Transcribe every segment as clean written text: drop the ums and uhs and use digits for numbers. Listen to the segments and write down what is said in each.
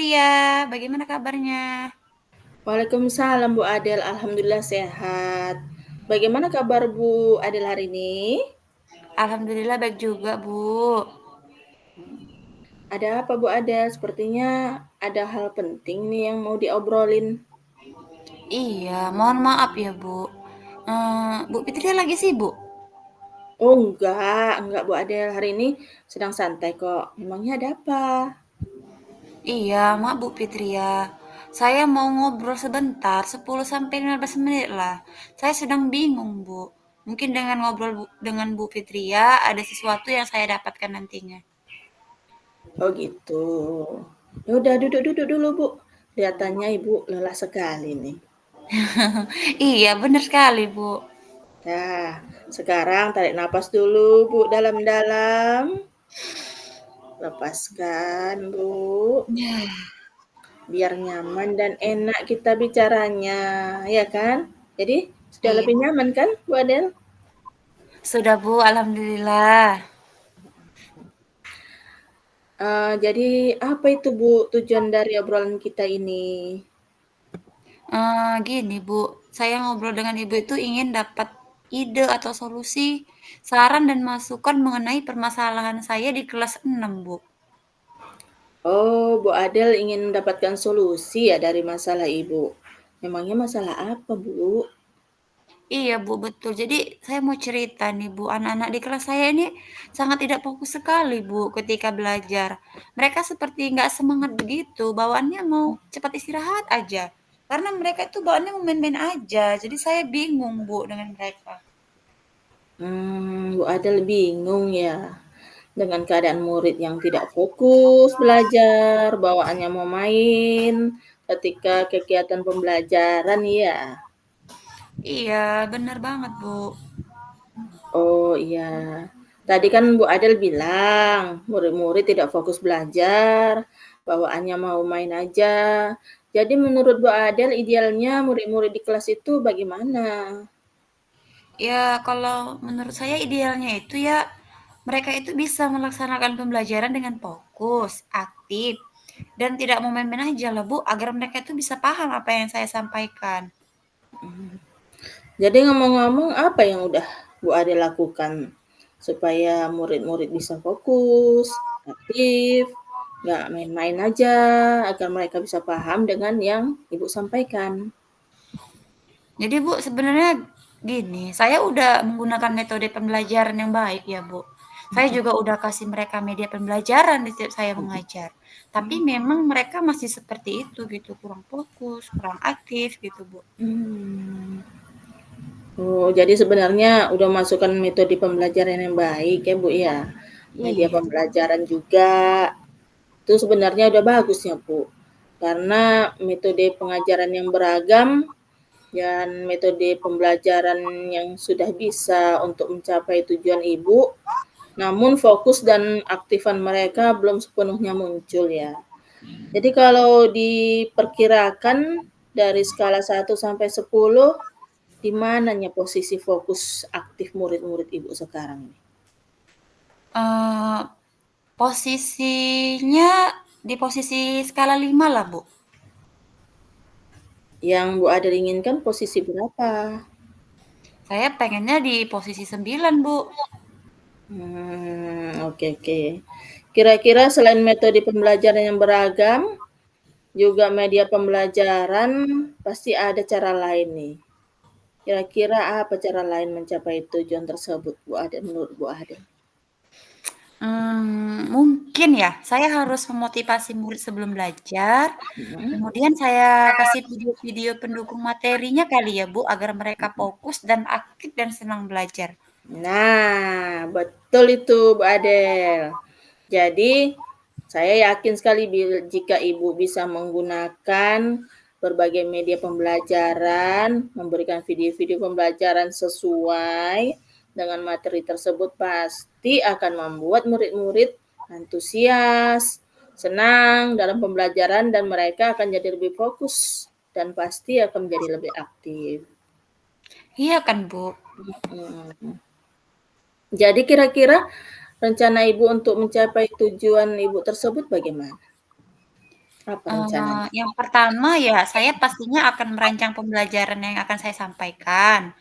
Fitria, bagaimana kabarnya? Waalaikumsalam Bu Adel, alhamdulillah sehat. Bagaimana kabar Bu Adel hari ini? Alhamdulillah baik juga, Bu. Ada apa Bu Adel? Sepertinya ada hal penting nih yang mau diobrolin. Iya, mohon maaf ya, Bu. Bu Fitria lagi sibuk? Oh enggak Bu Adel, hari ini sedang santai kok. Memangnya ada apa? Iya, maaf Bu Fitria. Saya mau ngobrol sebentar, 10 sampai 15 menit lah. Saya sedang bingung, Bu. Mungkin dengan ngobrol dengan Bu Fitria ada sesuatu yang saya dapatkan nantinya. Oh gitu. Ya udah duduk-duduk dulu Bu. Kelihatannya Ibu lelah sekali nih. Iya, benar sekali, Bu. Nah, sekarang tarik napas dulu Bu dalam-dalam. Lepaskan Bu. Ya, Biar nyaman dan enak kita bicaranya, ya kan? Jadi sudah iya. lebih nyaman kan, Bu Adel? Sudah, Bu, alhamdulillah. Jadi apa itu Bu tujuan dari obrolan kita ini? Gini Bu, saya ngobrol dengan Ibu itu ingin dapat ide atau solusi, saran dan masukan mengenai permasalahan saya di kelas 6 Bu. Oh, Bu Adel ingin mendapatkan solusi ya dari masalah Ibu. Memangnya masalah apa, Bu? Iya Bu, betul. Jadi saya mau cerita nih Bu, anak-anak di kelas saya ini sangat tidak fokus sekali Bu ketika belajar. Mereka seperti nggak semangat begitu, bawaannya mau cepat istirahat aja. Karena mereka itu bawaannya mau main-main aja, jadi saya bingung Bu dengan mereka. Bu Adel bingung ya dengan keadaan murid yang tidak fokus belajar, bawaannya mau main ketika kegiatan pembelajaran ya. Iya, benar banget Bu. Oh iya, tadi kan Bu Adel bilang murid-murid tidak fokus belajar, bawaannya mau main aja. Jadi menurut Bu Adel idealnya murid-murid di kelas itu bagaimana? Ya, kalau menurut saya idealnya itu ya mereka itu bisa melaksanakan pembelajaran dengan fokus, aktif, dan tidak mau main-main aja lah Bu, agar mereka itu bisa paham apa yang saya sampaikan. Jadi ngomong-ngomong apa yang udah Bu Adel lakukan supaya murid-murid bisa fokus, aktif, nggak main-main aja, agar mereka bisa paham dengan yang Ibu sampaikan? Jadi Bu, sebenarnya gini, saya udah menggunakan metode pembelajaran yang baik ya Bu. Saya juga udah kasih mereka media pembelajaran di setiap saya mengajar. Tapi memang mereka masih seperti itu gitu, kurang fokus, kurang aktif gitu Bu. Hmm. Oh, jadi sebenarnya udah masukkan metode pembelajaran yang baik ya, Bu, ya. Media Iya. pembelajaran juga, itu sebenarnya udah bagus ya, Bu. Karena metode pengajaran yang beragam dan metode pembelajaran yang sudah bisa untuk mencapai tujuan Ibu, namun fokus dan aktifan mereka belum sepenuhnya muncul ya. Jadi kalau diperkirakan dari skala 1 sampai 10, di mananya posisi fokus aktif murid-murid Ibu sekarang nih? Eee, Posisinya di posisi skala 5 lah, Bu. Yang Bu Adel inginkan posisi berapa? Saya pengennya di posisi 9 Bu. Oke oke. Kira-kira selain metode pembelajaran yang beragam, juga media pembelajaran, pasti ada cara lain nih. Kira-kira apa cara lain mencapai tujuan tersebut, Bu Adel, menurut Bu Adel? Mungkin ya, saya harus memotivasi murid sebelum belajar, Mhm. kemudian saya kasih video-video pendukung materinya kali ya, Bu, agar mereka fokus dan aktif dan senang belajar. Nah, betul itu Bu Adel. Jadi, saya yakin sekali jika Ibu bisa menggunakan berbagai media pembelajaran, memberikan video-video pembelajaran sesuai dengan materi tersebut, pasti akan membuat murid-murid antusias, senang dalam pembelajaran, dan mereka akan jadi lebih fokus dan pasti akan menjadi lebih aktif. Iya kan, Bu? Hmm. Jadi kira-kira rencana Ibu untuk mencapai tujuan Ibu tersebut bagaimana? Apa rencananya? Yang pertama ya saya pastinya akan merancang pembelajaran yang akan saya sampaikan.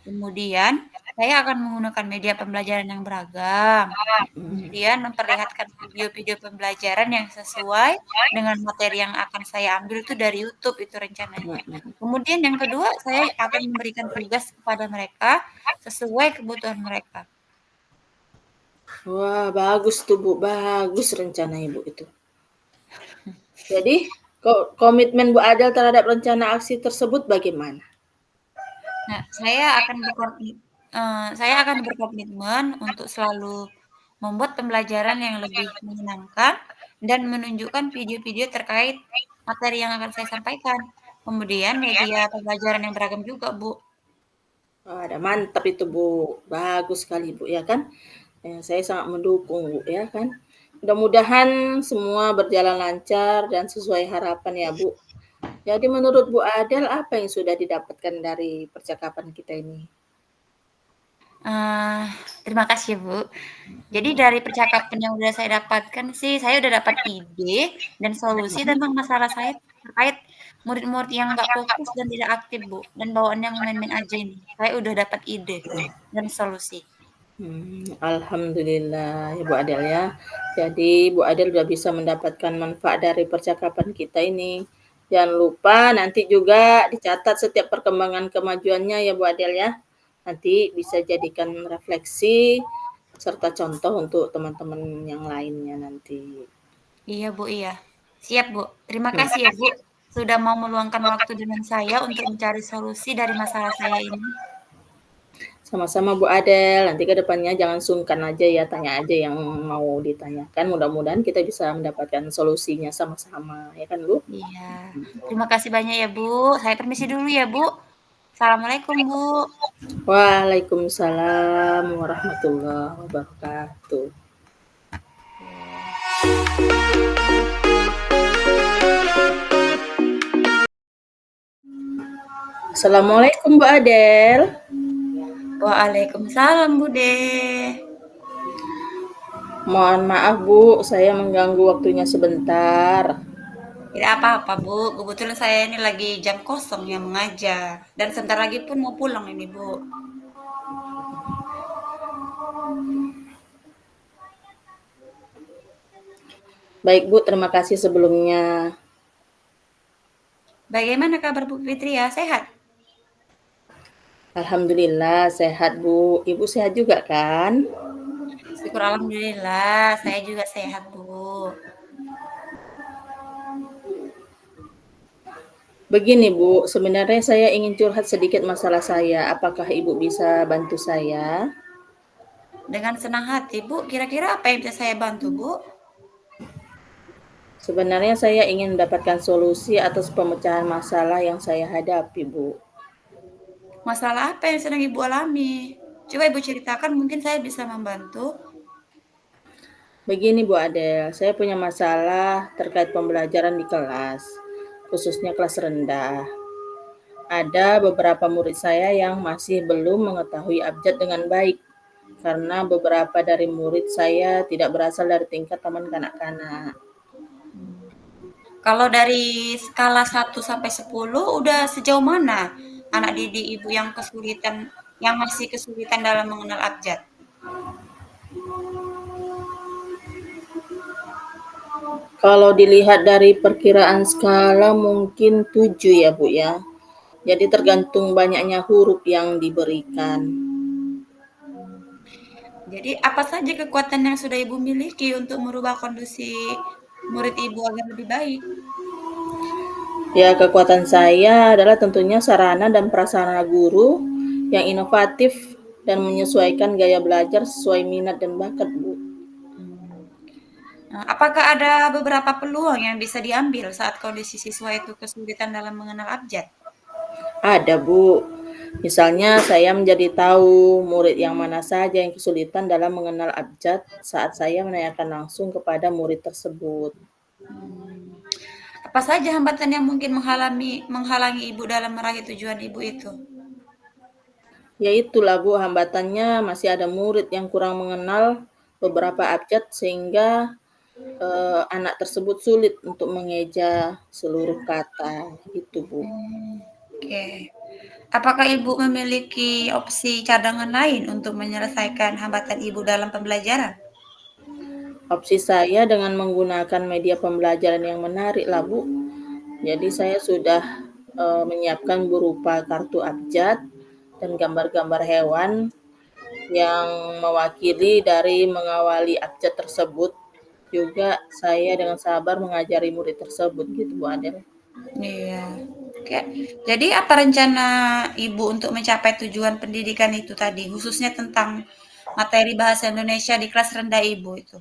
Kemudian saya akan menggunakan media pembelajaran yang beragam. Mhm, Kemudian memperlihatkan video-video pembelajaran yang sesuai dengan materi yang akan saya ambil itu dari YouTube itu rencananya. mhm. Kemudian yang kedua, saya akan memberikan tugas kepada mereka sesuai kebutuhan mereka. Wah, bagus tuh, Bu, bagus rencana Ibu itu. Jadi, komitmen Bu Adel terhadap rencana aksi tersebut bagaimana? Nah, saya akan berkomitmen untuk selalu membuat pembelajaran yang lebih menyenangkan dan menunjukkan video-video terkait materi yang akan saya sampaikan. Kemudian media pembelajaran yang beragam juga, Bu. Ada mantap itu, Bu, bagus sekali, Bu, ya kan? Saya sangat mendukung, Bu, ya kan? Mudah-mudahan semua berjalan lancar dan sesuai harapan ya, Bu. Jadi menurut Bu Adel apa yang sudah didapatkan dari percakapan kita ini? Eee, Terima kasih ya, Bu. Jadi dari percakapan yang udah saya dapatkan sih, saya udah dapat ide dan solusi tentang masalah saya terkait murid-murid yang nggak fokus dan tidak aktif, Bu, dan bawaannya main-main aja ini. Saya udah dapat ide dan solusi. Alhamdulillah ya Bu Adel ya. Jadi Bu Adel udah bisa mendapatkan manfaat dari percakapan kita ini. Jangan lupa nanti juga dicatat setiap perkembangan kemajuannya ya Bu Adel ya. Nanti bisa jadikan refleksi serta contoh untuk teman-teman yang lainnya nanti. Iya, Bu, iya. Siap, Bu. Terima kasih ya, Bu, sudah mau meluangkan waktu dengan saya untuk mencari solusi dari masalah saya ini. Sama-sama Bu Adel, nanti ke depannya jangan sungkan aja ya, tanya aja yang mau ditanyakan. Mudah-mudahan kita bisa mendapatkan solusinya sama-sama, ya kan Bu? Iya. Terima kasih banyak ya, Bu. Saya permisi dulu ya, Bu. Assalamualaikum, Bu. Waalaikumsalam warahmatullahi wabarakatuh. Oke. Assalamualaikum Bu Adel. Waalaikumsalam, Bude. Mohon maaf Bu, saya mengganggu waktunya sebentar. Tidak apa-apa, Bu. Kebetulan saya ini lagi jam kosong yang mengajar. Dan sebentar lagi pun mau pulang ini, Bu. Baik Bu, terima kasih sebelumnya. Bagaimana kabar Bu Fitri ya? Sehat? Alhamdulillah sehat Bu. Ibu sehat juga kan? Syukur alhamdulillah, saya juga sehat, Bu. Begini Bu, sebenarnya saya ingin curhat sedikit masalah saya. Apakah Ibu bisa bantu saya? Dengan senang hati, Bu. Kira-kira apa yang bisa saya bantu, Bu? Sebenarnya saya ingin mendapatkan solusi atas pemecahan masalah yang saya hadapi, Bu. Masalah apa yang sedang Ibu alami? Coba Ibu ceritakan, mungkin saya bisa membantu. Begini Bu Adel, saya punya masalah terkait pembelajaran di kelas, khususnya kelas rendah. Ada beberapa murid saya yang masih belum mengetahui abjad dengan baik, karena beberapa dari murid saya tidak berasal dari tingkat taman kanak-kanak. Kalau dari skala 1 sampai 10, udah sejauh mana anak didik Ibu yang masih kesulitan dalam mengenal abjad? Kalau dilihat dari perkiraan skala mungkin 7 ya Bu ya. Jadi tergantung banyaknya huruf yang diberikan. Jadi apa saja kekuatan yang sudah Ibu miliki untuk merubah kondisi murid Ibu agar lebih baik? Ya, kekuatan saya adalah tentunya sarana dan prasarana guru yang inovatif dan menyesuaikan gaya belajar sesuai minat dan bakat, Bu. Apakah ada beberapa peluang yang bisa diambil saat kondisi siswa itu kesulitan dalam mengenal abjad? Ada, Bu. Misalnya saya menjadi tahu murid yang mana saja yang kesulitan dalam mengenal abjad saat saya menanyakan langsung kepada murid tersebut. Hmm. Apa saja hambatan yang mungkin menghalangi Ibu dalam meraih tujuan Ibu itu? Ya itulah Bu, hambatannya masih ada murid yang kurang mengenal beberapa abjad sehingga anak tersebut sulit untuk mengeja seluruh kata, gitu, Bu. Oke. Apakah Ibu memiliki opsi cadangan lain untuk menyelesaikan hambatan Ibu dalam pembelajaran? Opsi saya dengan menggunakan media pembelajaran yang menarik lah, Bu. Jadi saya sudah, menyiapkan berupa kartu abjad dan gambar-gambar hewan yang mewakili dari mengawali abjad tersebut. Juga saya dengan sabar mengajari murid tersebut gitu, Bu Adel. Iya. Oke. Jadi apa rencana Ibu untuk mencapai tujuan pendidikan itu tadi, khususnya tentang materi bahasa Indonesia di kelas rendah Ibu itu?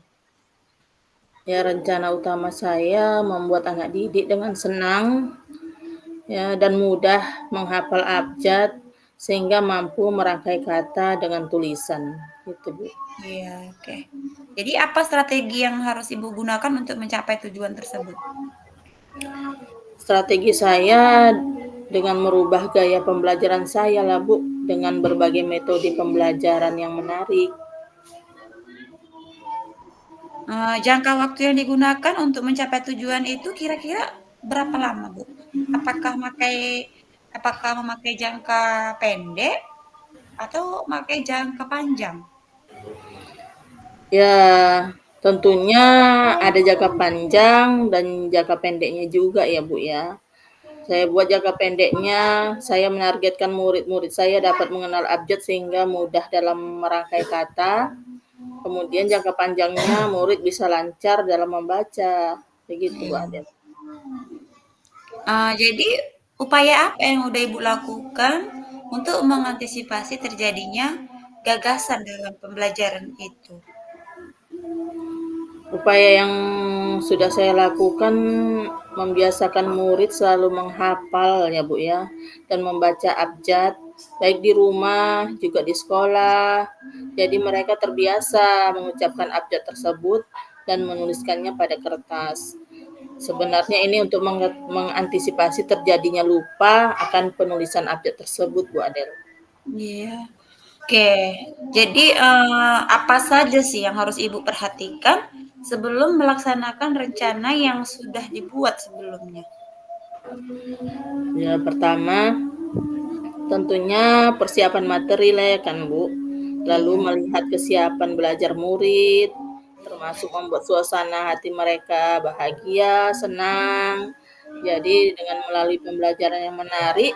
Ya rencana utama saya membuat anak didik dengan senang ya dan mudah menghafal abjad sehingga mampu merangkai kata dengan tulisan, gitu, Bu. Iya, oke. Jadi apa strategi yang harus Ibu gunakan untuk mencapai tujuan tersebut? Strategi saya dengan merubah gaya pembelajaran saya lah, Bu, dengan berbagai metode pembelajaran yang menarik. Jangka waktu yang digunakan untuk mencapai tujuan itu kira-kira berapa lama, Bu? Apakah apakah memakai jangka pendek atau memakai jangka panjang? Ya, tentunya ada jangka panjang dan jangka pendeknya juga ya, Bu, ya. Saya buat jangka pendeknya, saya menargetkan murid-murid saya dapat mengenal abjad sehingga mudah dalam merangkai kata. Kemudian jangka panjangnya murid bisa lancar dalam membaca. Begitu, Bu Iya. Adel. Jadi upaya apa yang udah Ibu lakukan untuk mengantisipasi terjadinya gagasan dalam pembelajaran itu? Upaya yang sudah saya lakukan membiasakan murid selalu menghafal ya, Bu, ya, dan membaca abjad baik di rumah juga di sekolah. Jadi mereka terbiasa mengucapkan abjad tersebut dan menuliskannya pada kertas. Sebenarnya ini untuk mengantisipasi terjadinya lupa akan penulisan abjad tersebut, Bu Adel. Iya. Oke, jadi apa saja sih yang harus Ibu perhatikan sebelum melaksanakan rencana yang sudah dibuat sebelumnya? Ya, pertama tentunya persiapan materi lah ya kan, Bu. Lalu Iya. melihat kesiapan belajar murid, termasuk membuat suasana hati mereka bahagia, senang. Jadi dengan melalui pembelajaran yang menarik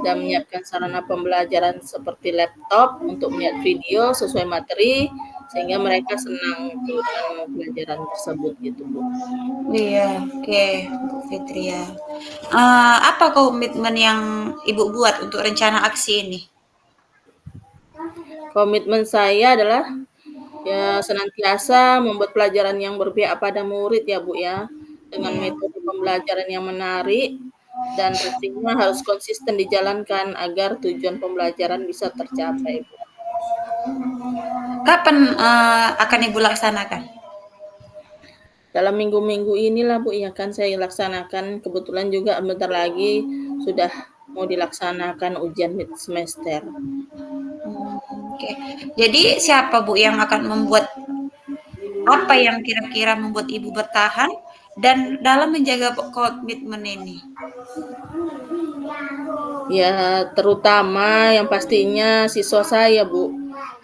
dan menyiapkan sarana pembelajaran seperti laptop untuk melihat video sesuai materi sehingga mereka senang tuh dengan pembelajaran tersebut gitu, Bu. Iya, oke, Bu Fitria. Apa komitmen yang Ibu buat untuk rencana aksi ini? Komitmen saya adalah ya senantiasa membuat pelajaran yang berpihak pada murid ya, Bu, ya, dengan Iya. metode pembelajaran yang menarik dan pastinya harus konsisten dijalankan agar tujuan pembelajaran bisa tercapai, Bu. Kapan akan Ibu laksanakan? Dalam minggu-minggu inilah, Bu, ya kan saya laksanakan, kebetulan juga bentar lagi sudah mau dilaksanakan ujian mid semester. Oke. Jadi siapa Bu yang akan membuat apa yang kira-kira membuat Ibu bertahan dan dalam menjaga komitmen ini? Ya, terutama yang pastinya siswa saya, Bu.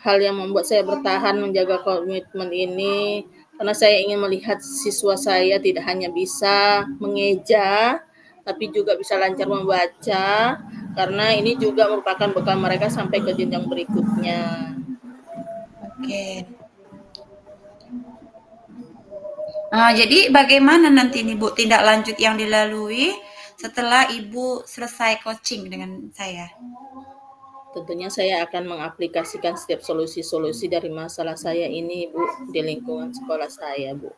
Hal yang membuat saya bertahan menjaga komitmen ini karena saya ingin melihat siswa saya tidak hanya bisa mengeja, tapi juga bisa lancar membaca, karena ini juga merupakan bekal mereka sampai ke jenjang berikutnya. Oke. Jadi bagaimana nanti nih Bu tindak lanjut yang dilalui setelah Ibu selesai coaching dengan saya? Tentunya saya akan mengaplikasikan setiap solusi-solusi dari masalah saya ini, Bu, di lingkungan sekolah saya, Bu.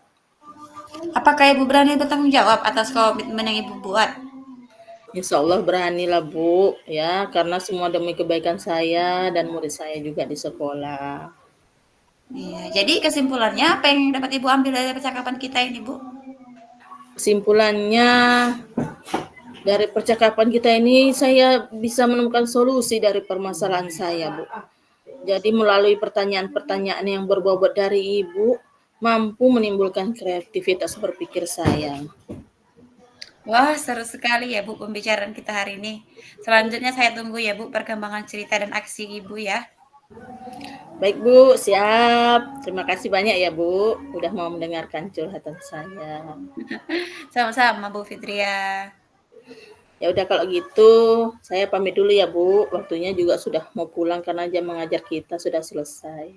Apakah Ibu berani bertanggung jawab atas komitmen yang Ibu buat? Insya Allah beranilah, Bu, ya, karena semua demi kebaikan saya dan murid saya juga di sekolah. Iya, jadi kesimpulannya apa yang dapat Ibu ambil dari percakapan kita ini, Bu? Kesimpulannya, dari percakapan kita ini saya bisa menemukan solusi dari permasalahan saya, Bu. Jadi melalui pertanyaan-pertanyaan yang berbobot dari Ibu, mampu menimbulkan kreativitas berpikir saya. Wah, seru sekali ya Bu pembicaraan kita hari ini. Selanjutnya saya tunggu ya Bu perkembangan cerita dan aksi Ibu ya. Baik Bu, siap. Terima kasih banyak ya Bu, udah mau mendengarkan curhatan saya. Sama-sama Bu Fitria. Ya udah kalau gitu, saya pamit dulu ya Bu. Waktunya juga sudah mau pulang karena jam mengajar kita sudah selesai.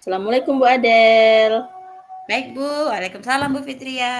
Assalamualaikum Bu Adel. Baik Bu, Waalaikumsalam Bu Fitria.